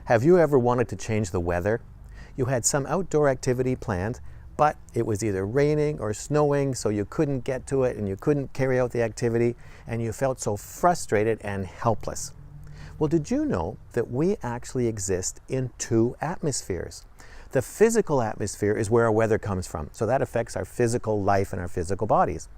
Have you ever wanted to change the weather? You had some outdoor activity planned, but it was either raining or snowing, so you couldn't get to it and you couldn't carry out the activity, and you felt so frustrated and helpless. Well, did you know that we actually exist in two atmospheres? The physical atmosphere is where our weather comes from, so that affects our physical life and our physical bodies.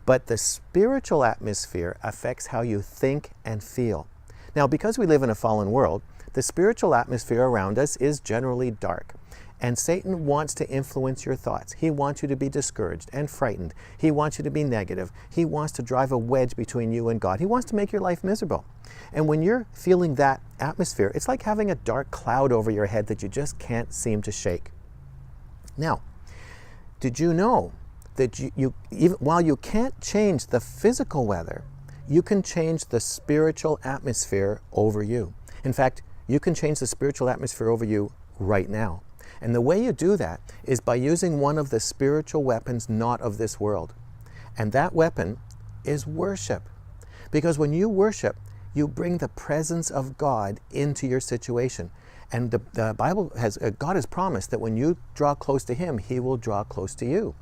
But the spiritual atmosphere affects how you think and feel. Now, because we live in a fallen world, the spiritual atmosphere around us is generally dark. And Satan wants to influence your thoughts. He wants you to be discouraged and frightened. He wants you to be negative. He wants to drive a wedge between you and God. He wants to make your life miserable. And when you're feeling that atmosphere, it's like having a dark cloud over your head that you just can't seem to shake. Now, did you know that even while you can't change the physical weather, you can change the spiritual atmosphere over you? In fact, you can change the spiritual atmosphere over you right now. And the way you do that is by using one of the spiritual weapons not of this world. And that weapon is worship. Because when you worship, you bring the presence of God into your situation. And the Bible has, God has promised that when you draw close to Him, He will draw close to you.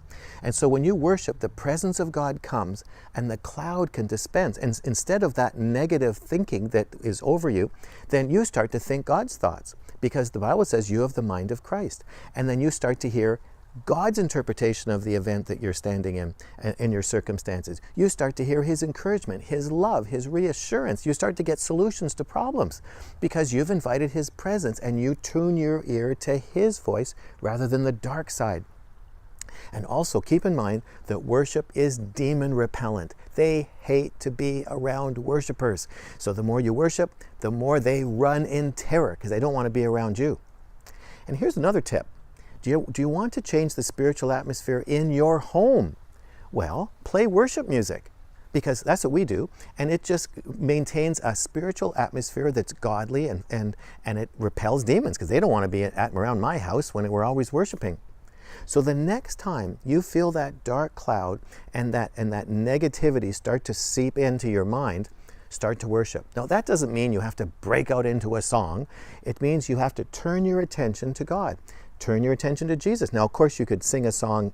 And so when you worship, the presence of God comes and the cloud can dispense. And instead of that negative thinking that is over you, then you start to think God's thoughts. Because the Bible says you have the mind of Christ. And then you start to hear God's interpretation of the event that you're standing in your circumstances. You start to hear His encouragement, His love, His reassurance. You start to get solutions to problems because you've invited His presence and you tune your ear to His voice rather than the dark side. And also keep in mind that worship is demon repellent. They hate to be around worshipers. So the more you worship, the more they run in terror because they don't want to be around you. And here's another tip. Do you want to change the spiritual atmosphere in your home? Well, play worship music because that's what we do. And it just maintains a spiritual atmosphere that's godly and it repels demons because they don't want to be around my house when we're always worshiping. So the next time you feel that dark cloud and that negativity start to seep into your mind, start to worship. Now that doesn't mean you have to break out into a song. It means you have to turn your attention to God. Turn your attention to Jesus. Now, of course, you could sing a song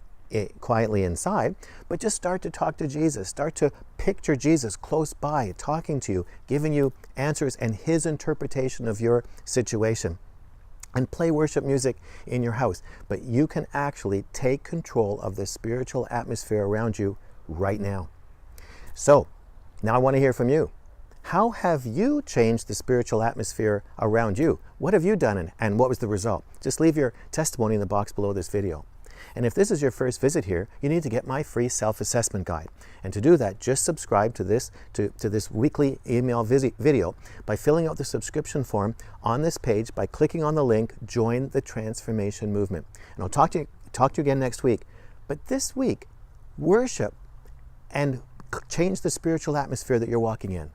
quietly inside, but just start to talk to Jesus. Start to picture Jesus close by, talking to you, giving you answers and His interpretation of your situation. And play worship music in your house. But you can actually take control of the spiritual atmosphere around you right now. So, now I want to hear from you. How have you changed the spiritual atmosphere around you? What have you done and what was the result? Just leave your testimony in the box below this video. And if this is your first visit here, you need to get my free self-assessment guide. And to do that, just subscribe to this weekly email video by filling out the subscription form on this page by clicking on the link, Join the Transformation Movement. And I'll talk to you again next week. But this week, worship and change the spiritual atmosphere that you're walking in.